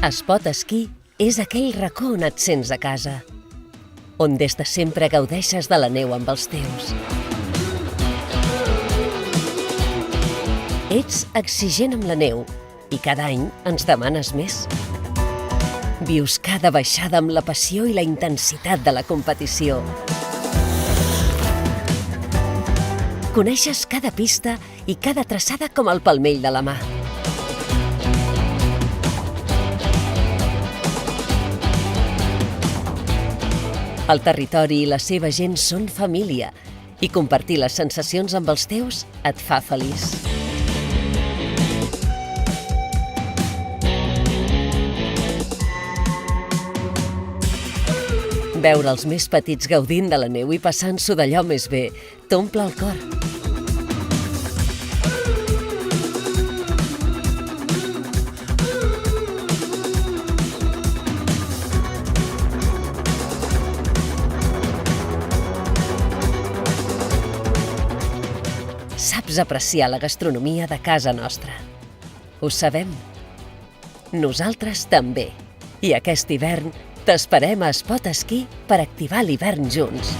Espot Esquí és aquell racó on et sents a casa, on des de sempre gaudeixes de la neu amb els teus. Ets exigent amb la neu i cada any ens demanes més. Vius cada baixada amb la passió i la intensitat de la competició. Coneixes cada pista i cada traçada com el palmell de la mà. El territori i la seva gent són família i compartir les sensacions amb els teus et fa feliç. Veure els més petits gaudint de la neu i passant-s'ho d'allò més bé t'omple el cor. Saps apreciar la gastronomia de casa nostra. Ho sabem. Nosaltres també. I aquest hivern t'esperem a Espot Esquí per activar l'hivern junts.